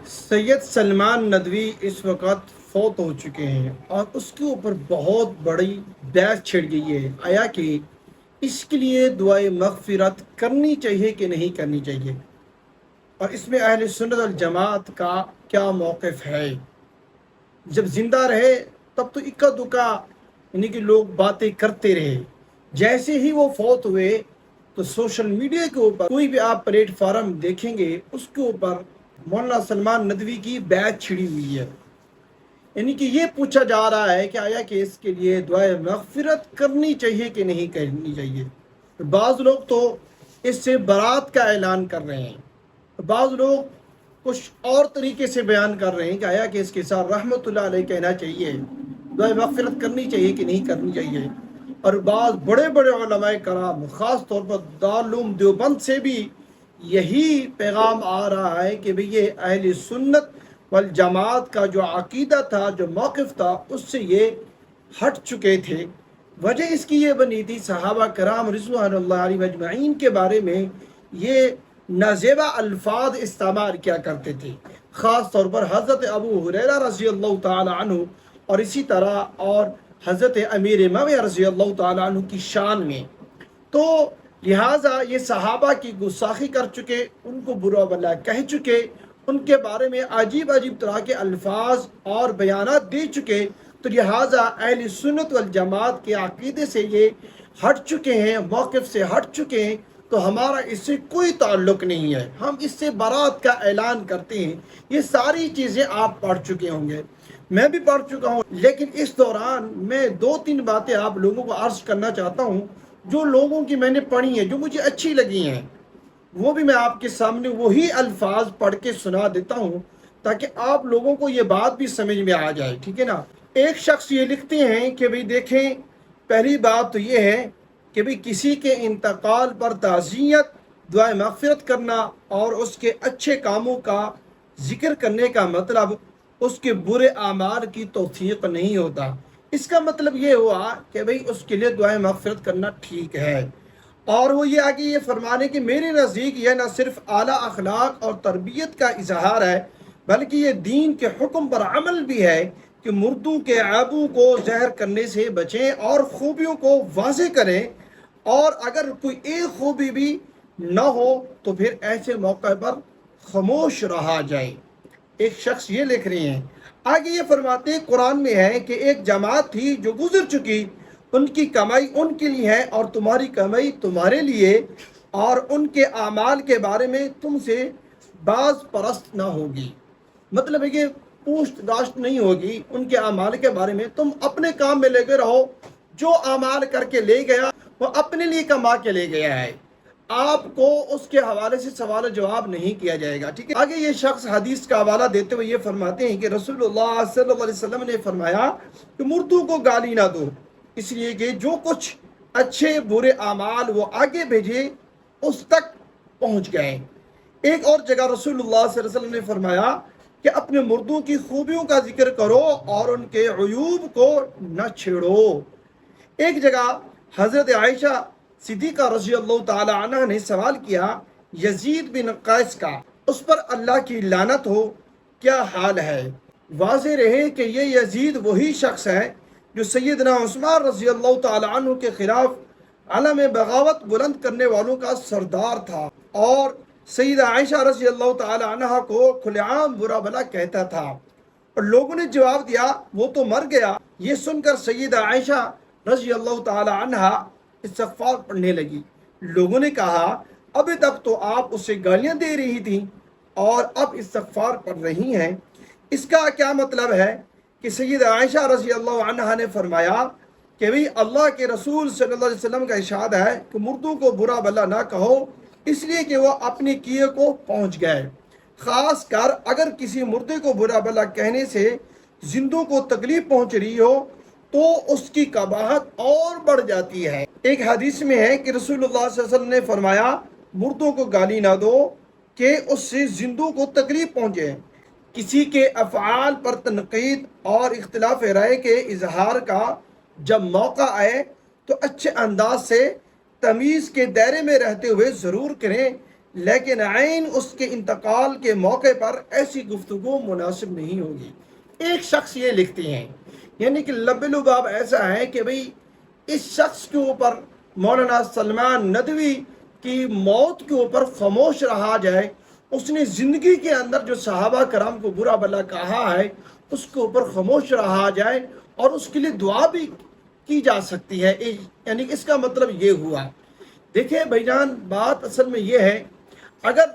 سید سلمان ندوی اس وقت فوت ہو چکے ہیں اور اس کے اوپر بہت بڑی بحث چھڑ گئی ہے آیا کہ اس کے لیے دعائے مغفرت کرنی چاہیے کہ نہیں کرنی چاہیے، اور اس میں اہل سنت والجماعت کا کیا موقف ہے۔ جب زندہ رہے تب تو اکا دکا یعنی کہ لوگ باتیں کرتے رہے، جیسے ہی وہ فوت ہوئے تو سوشل میڈیا کے اوپر کوئی بھی آپ پلیٹ فارم دیکھیں گے اس کے اوپر مولانا سلمان ندوی کی بیعت چھڑی ہوئی ہے، یعنی کہ یہ پوچھا جا رہا ہے کہ آیا کہ اس کے لیے دعائے مغفرت کرنی چاہیے کہ نہیں کرنی چاہیے۔ بعض لوگ تو اس سے برات کا اعلان کر رہے ہیں، بعض لوگ کچھ اور طریقے سے بیان کر رہے ہیں کہ آیا کہ اس کے ساتھ رحمت اللہ علیہ کہنا چاہیے، دعائے مغفرت کرنی چاہیے کہ نہیں کرنی چاہیے۔ اور بعض بڑے بڑے علماء کرام خاص طور پر دارالعلوم دیوبند سے بھی یہی پیغام آ رہا ہے کہ بھئی یہ اہل سنت والجماعت کا جو عقیدہ تھا، جو موقف تھا، اس سے یہ ہٹ چکے تھے۔ وجہ اس کی یہ بنی تھی، صحابہ کرام رضوان اللہ علیہم اجمعین کے بارے میں یہ نازیبا الفاظ استعمال کیا کرتے تھے، خاص طور پر حضرت ابو ہریرہ رضی اللہ تعالی عنہ اور اسی طرح اور حضرت امیر معاویہ رضی اللہ تعالی عنہ کی شان میں۔ تو لہٰذا یہ صحابہ کی گستاخی کر چکے، ان کو برا بھلا کہہ چکے، ان کے بارے میں عجیب عجیب طرح کے الفاظ اور بیانات دے چکے، تو لہٰذا اہل سنت والجماعت کے عقیدے سے یہ ہٹ چکے ہیں، موقف سے ہٹ چکے ہیں، تو ہمارا اس سے کوئی تعلق نہیں ہے، ہم اس سے برات کا اعلان کرتے ہیں۔ یہ ساری چیزیں آپ پڑھ چکے ہوں گے، میں بھی پڑھ چکا ہوں، لیکن اس دوران میں دو تین باتیں آپ لوگوں کو عرض کرنا چاہتا ہوں جو لوگوں کی میں نے پڑھی ہیں، جو مجھے اچھی لگی ہیں، وہ بھی میں آپ کے سامنے وہی الفاظ پڑھ کے سنا دیتا ہوں تاکہ آپ لوگوں کو یہ بات بھی سمجھ میں آ جائے، ٹھیک ہے نا۔ ایک شخص یہ لکھتے ہیں کہ بھئی دیکھیں، پہلی بات تو یہ ہے کہ بھئی کسی کے انتقال پر تعزیت، دعائے مغفرت کرنا اور اس کے اچھے کاموں کا ذکر کرنے کا مطلب اس کے برے اعمال کی توثیق نہیں ہوتا۔ اس کا مطلب یہ ہوا کہ بھئی اس کے لیے دعائے مغفرت کرنا ٹھیک ہے، اور وہ یہ آگے یہ فرمانے کہ میرے نزدیک یہ نہ صرف اعلیٰ اخلاق اور تربیت کا اظہار ہے بلکہ یہ دین کے حکم پر عمل بھی ہے کہ مردوں کے عیبوں کو ظاہر کرنے سے بچیں اور خوبیوں کو واضح کریں، اور اگر کوئی ایک خوبی بھی نہ ہو تو پھر ایسے موقع پر خاموش رہا جائے۔ ایک شخص یہ لکھ رہے ہیں، آگے یہ فرماتے ہیں قرآن میں ہے کہ ایک جماعت تھی جو گزر چکی، ان کی کمائی ان کے لیے ہے اور تمہاری کمائی تمہارے لیے، اور ان کے اعمال کے بارے میں تم سے باز پرست نہ ہوگی۔ مطلب ہے کہ پوچھ گاچھ نہیں ہوگی ان کے اعمال کے بارے میں، تم اپنے کام میں لگے رہو، جو اعمال کر کے لے گیا وہ اپنے لیے کما کے لے گیا ہے، آپ کو اس کے حوالے سے سوال و جواب نہیں کیا جائے گا، ٹھیک ہے۔ آگے یہ شخص حدیث کا حوالہ دیتے ہوئے یہ فرماتے ہیں کہ رسول اللہ صلی اللہ علیہ وسلم نے فرمایا کہ مردوں کو گالی نہ دو، اس لیے کہ جو کچھ اچھے برے اعمال وہ آگے بھیجے اس تک پہنچ گئے۔ ایک اور جگہ رسول اللہ صلی اللہ علیہ وسلم نے فرمایا کہ اپنے مردوں کی خوبیوں کا ذکر کرو اور ان کے عیوب کو نہ چھیڑو۔ ایک جگہ حضرت عائشہ صدیقہ رضی اللہ تعالی عنہ نے سوال کیا یزید بن قیس کا، اس پر اللہ کی لعنت ہو، کیا حال ہے؟ واضح رہے کہ یہ یزید وہی شخص ہے جو سیدنا عثمان رضی اللہ تعالی عنہ کے خلاف علم بغاوت بلند کرنے والوں کا سردار تھا اور سیدہ عائشہ رضی اللہ تعالی عنہ کو کھلے عام برا بھلا کہتا تھا، اور لوگوں نے جواب دیا وہ تو مر گیا۔ یہ سن کر سیدہ عائشہ رضی اللہ تعالی عنہ استغفار پڑھنے لگی۔ لوگوں نے کہا ابھی تک تو آپ اسے گالیاں دے رہی تھیں اور اب استغفار پڑھ رہی ہیں، اس کا کیا مطلب ہے؟ کہ سیدہ عائشہ رضی اللہ عنہ نے فرمایا کہ بھی اللہ کے رسول صلی اللہ علیہ وسلم کا ارشاد ہے کہ مردوں کو برا بھلا نہ کہو، اس لیے کہ وہ اپنے کیے کو پہنچ گئے، خاص کر اگر کسی مردے کو برا بھلا کہنے سے زندوں کو تکلیف پہنچ رہی ہو تو اس کی قباحت اور بڑھ جاتی ہے۔ ایک حدیث میں ہے کہ رسول اللہ صلی اللہ علیہ وسلم نے فرمایا مردوں کو گالی نہ دو کہ اس سے زندوں کو تکلیف پہنچے۔ کسی کے افعال پر تنقید اور اختلاف رائے کے اظہار کا جب موقع آئے تو اچھے انداز سے تمیز کے دائرے میں رہتے ہوئے ضرور کریں، لیکن عین اس کے انتقال کے موقع پر ایسی گفتگو مناسب نہیں ہوگی۔ ایک شخص یہ لکھتے ہیں، یعنی کہ لب لباب ایسا ہے کہ بھئی اس شخص کے اوپر مولانا سلمان ندوی کی موت کے اوپر خاموش رہا جائے، اس نے زندگی کے اندر جو صحابہ کرام کو برا بھلا کہا ہے اس کے اوپر خاموش رہا جائے اور اس کے لیے دعا بھی کی جا سکتی ہے، یعنی اس کا مطلب یہ ہوا۔ دیکھیں بھائی جان، بات اصل میں یہ ہے، اگر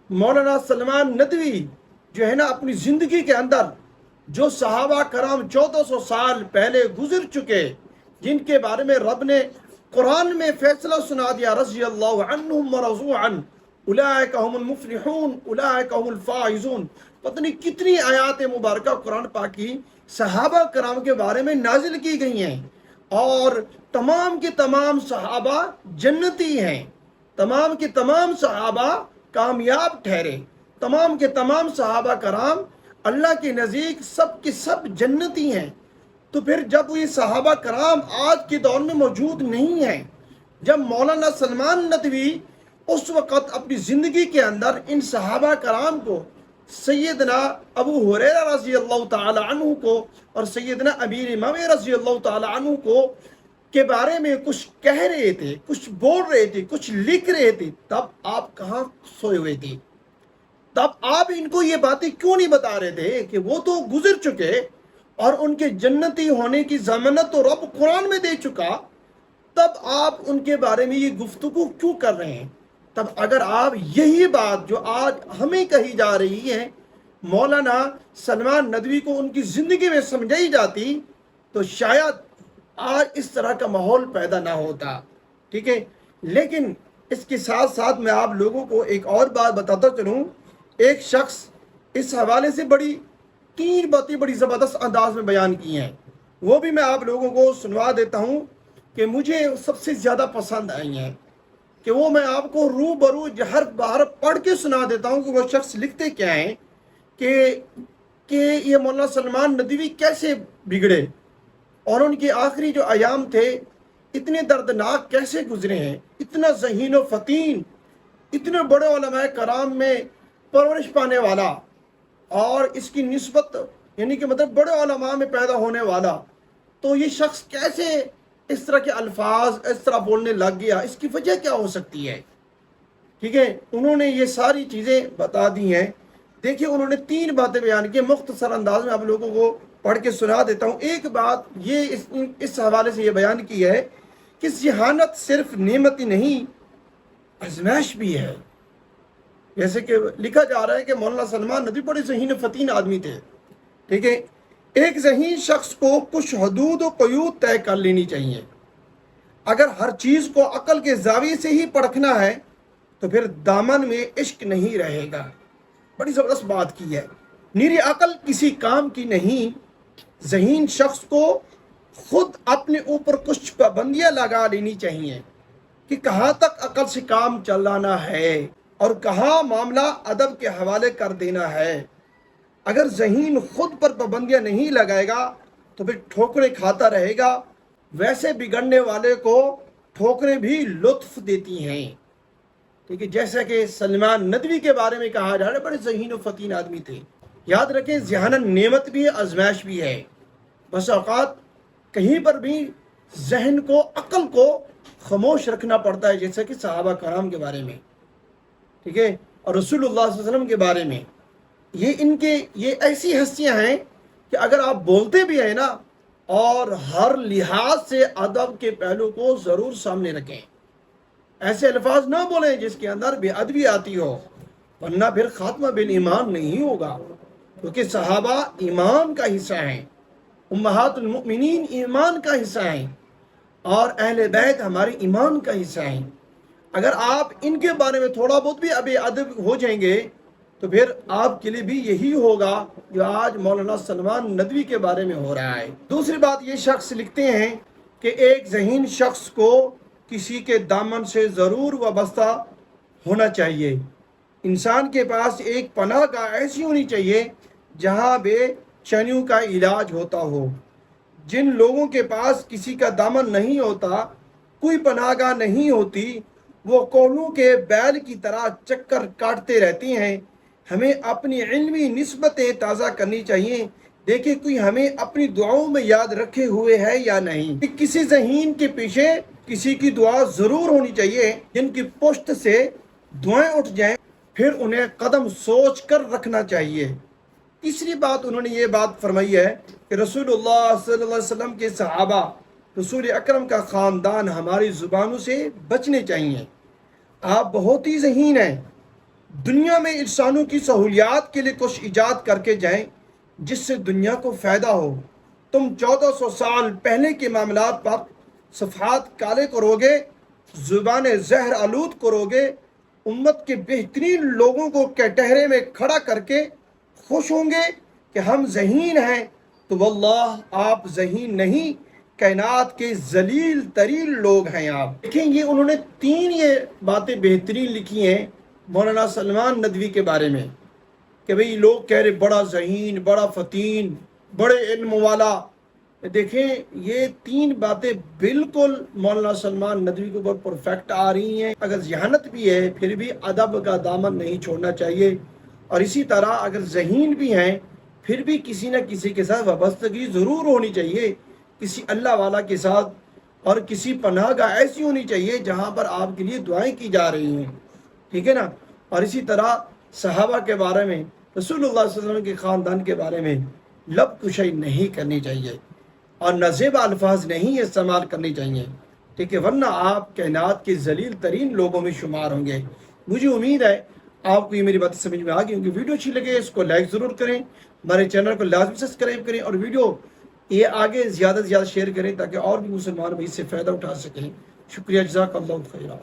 مولانا سلمان ندوی جو ہے نا اپنی زندگی کے اندر جو صحابہ کرام 1400 سال پہلے گزر چکے، جن کے بارے میں رب نے قرآن میں فیصلہ سنا دیا، رضی اللہ عنہم ورضوا عنہ، اولئک هم المفلحون اولئک هم الفائزون، پتہ نہیں کتنی آیات مبارکہ قرآن پاک کی صحابہ کرام کے بارے میں نازل کی گئی ہیں، اور تمام کے تمام صحابہ جنتی ہیں، تمام کے تمام صحابہ کامیاب ٹھہرے، تمام کے تمام صحابہ کرام اللہ کے نزدیک سب کے سب جنتی ہیں۔ تو پھر جب یہ صحابہ کرام آج کے دور میں موجود نہیں ہیں، جب مولانا سلمان ندوی اس وقت اپنی زندگی کے اندر ان صحابہ کرام کو، سیدنا ابو ہریرہ رضی اللہ تعالی عنہ کو اور سیدنا امیر مومنین رضی اللہ تعالی عنہ کو کے بارے میں کچھ کہہ رہے تھے، کچھ بول رہے تھے، کچھ لکھ رہے تھے، تب آپ کہاں سوئے ہوئے تھے؟ تب آپ ان کو یہ باتیں کیوں نہیں بتا رہے تھے کہ وہ تو گزر چکے اور ان کے جنتی ہونے کی ضمانت تو رب قرآن میں دے چکا، تب آپ ان کے بارے میں یہ گفتگو کیوں کر رہے ہیں؟ تب اگر آپ یہی بات جو آج ہمیں کہی جا رہی ہے مولانا سلمان ندوی کو ان کی زندگی میں سمجھائی جاتی تو شاید آج اس طرح کا ماحول پیدا نہ ہوتا، ٹھیک ہے۔ لیکن اس کے ساتھ ساتھ میں آپ لوگوں کو ایک اور بات بتاتا چلوں، ایک شخص اس حوالے سے تین باتیں بڑی زبردست انداز میں بیان کی ہیں، وہ بھی میں آپ لوگوں کو سنوا دیتا ہوں کہ مجھے سب سے زیادہ پسند آئی ہیں، کہ وہ میں آپ کو روبرو جہر باہر پڑھ کے سنا دیتا ہوں کہ وہ شخص لکھتے کیا ہیں کہ یہ مولانا سلمان ندوی کیسے بگڑے اور ان کے آخری جو ایام تھے اتنے دردناک کیسے گزرے ہیں، اتنا ذہین و فطین، اتنے بڑے علماء کرام میں پرورش پانے والا، اور اس کی نسبت یعنی کہ مطلب بڑے علماء میں پیدا ہونے والا، تو یہ شخص کیسے اس طرح کے الفاظ اس طرح بولنے لگ گیا، اس کی وجہ کیا ہو سکتی ہے؟ ٹھیک ہے، انہوں نے یہ ساری چیزیں بتا دی ہیں۔ دیکھیں انہوں نے تین باتیں بیان کی، مختصر انداز میں آپ لوگوں کو پڑھ کے سنا دیتا ہوں۔ ایک بات یہ اس حوالے سے یہ بیان کی ہے کہ ذہانت صرف نعمت ہی نہیں، آزمائش بھی ہے۔ جیسے کہ لکھا جا رہا ہے کہ مولانا سلمان ندوی بڑے ذہین و فطین آدمی تھے، ٹھیک ہے۔ ایک ذہین شخص کو کچھ حدود و قیود طے کر لینی چاہیے۔ اگر ہر چیز کو عقل کے زاویے سے ہی پرکھنا ہے تو پھر دامن میں عشق نہیں رہے گا۔ بڑی زبردست بات کی ہے، نیری عقل کسی کام کی نہیں۔ ذہین شخص کو خود اپنے اوپر کچھ پابندیاں لگا لینی چاہیے کہ کہاں تک عقل سے کام چلانا ہے اور کہاں معاملہ ادب کے حوالے کر دینا ہے۔ اگر ذہین خود پر پابندیاں نہیں لگائے گا تو پھر ٹھوکریں کھاتا رہے گا۔ ویسے بگڑنے والے کو ٹھوکریں بھی لطف دیتی ہیں، ٹھیک ہے، جیسا کہ سلمان ندوی کے بارے میں کہا جا رہا ہے، بڑے ذہین و فطین آدمی تھے۔ یاد رکھیں ذہانت نعمت بھی ہے، آزمائش بھی ہے۔ بس اوقات کہیں پر بھی ذہن کو، عقل کو خاموش رکھنا پڑتا ہے، جیسا کہ صحابہ کرام کے بارے میں، ٹھیک ہے، اور رسول اللہ صلی اللہ علیہ وسلم کے بارے میں۔ یہ ایسی ہستیاں ہیں کہ اگر آپ بولتے بھی ہیں نا، اور ہر لحاظ سے ادب کے پہلو کو ضرور سامنے رکھیں، ایسے الفاظ نہ بولیں جس کے اندر بے ادبی آتی ہو، ورنہ پھر خاتمہ بالایمان نہیں ہوگا، کیونکہ صحابہ ایمان کا حصہ ہیں، امہات المؤمنین ایمان کا حصہ ہیں، اور اہل بیت ہمارے ایمان کا حصہ ہیں۔ اگر آپ ان کے بارے میں تھوڑا بہت بھی بے ادب ہو جائیں گے تو پھر آپ کے لیے بھی یہی ہوگا جو آج مولانا سلمان ندوی کے بارے میں ہو رہا ہے۔ دوسری بات یہ شخص لکھتے ہیں کہ ایک ذہین شخص کو کسی کے دامن سے ضرور وابستہ ہونا چاہیے۔ انسان کے پاس ایک پناہ گاہ ایسی ہونی چاہیے جہاں بے چینیوں کا علاج ہوتا ہو۔ جن لوگوں کے پاس کسی کا دامن نہیں ہوتا، کوئی پناہ گاہ نہیں ہوتی، وہ کولوں کے بیل کی طرح چکر کاٹتے رہتی ہیں۔ ہمیں اپنی علمی نسبتیں تازہ کرنی چاہیے، دیکھیں کوئی ہمیں اپنی دعاؤں میں یاد رکھے ہوئے ہے یا نہیں۔ کسی ذہین کے پیچھے کسی کی دعا ضرور ہونی چاہیے، جن کی پشت سے دعائیں اٹھ جائیں، پھر انہیں قدم سوچ کر رکھنا چاہیے۔ تیسری بات انہوں نے یہ بات فرمائی ہے کہ رسول اللہ صلی اللہ علیہ وسلم کے صحابہ، رسول اکرم کا خاندان ہماری زبانوں سے بچنے چاہیے۔ آپ بہت ہی ذہین ہیں، دنیا میں انسانوں کی سہولیات کے لیے کچھ ایجاد کر کے جائیں جس سے دنیا کو فائدہ ہو۔ تم 1400 سال پہلے کے معاملات پر صفحات کالے کرو گے، زبانیں زہر آلود کرو گے، امت کے بہترین لوگوں کو کٹہرے میں کھڑا کر کے خوش ہوں گے کہ ہم ذہین ہیں، تو واللہ آپ ذہین نہیں، کائنات کے ذلیل ترین لوگ ہیں آپ۔ دیکھیں یہ انہوں نے 3 یہ باتیں بہترین لکھی ہیں مولانا سلمان ندوی کے بارے میں، کہ بھئی لوگ کہہ رہے بڑا ذہین، بڑا فتین، بڑے علم والا۔ دیکھیں یہ 3 باتیں بالکل مولانا سلمان ندوی کے اوپر پرفیکٹ آ رہی ہیں۔ اگر ذہانت بھی ہے پھر بھی ادب کا دامن نہیں چھوڑنا چاہیے، اور اسی طرح اگر ذہین بھی ہیں پھر بھی کسی نہ کسی کے ساتھ وابستگی ضرور ہونی چاہیے، کسی اللہ والا کے ساتھ، اور کسی پناہ گاہ ایسی ہونی چاہیے جہاں پر آپ کے لیے دعائیں کی جا رہی ہیں، ٹھیک ہے نا۔ اور اسی طرح صحابہ کے بارے میں، رسول اللہ صلی اللہ علیہ وسلم کے خاندان کے بارے میں لب کشائی نہیں کرنی چاہیے، اور نازیبا الفاظ نہیں استعمال کرنی چاہیے، ٹھیک ہے، ورنہ آپ کائنات کے ذلیل ترین لوگوں میں شمار ہوں گے۔ مجھے امید ہے آپ کو یہ میری بات سمجھ میں آ گئی ہوں گی۔ ویڈیو اچھی لگے اس کو لائک ضرور کریں، ہمارے چینل کو لازمی سبسکرائب کریں، اور ویڈیو یہ آگے زیادہ سے زیادہ شیئر کریں تاکہ اور بھی مسلمان بھی اس سے فائدہ اٹھا سکیں۔ شکریہ، جزاک اللہ خیرہ۔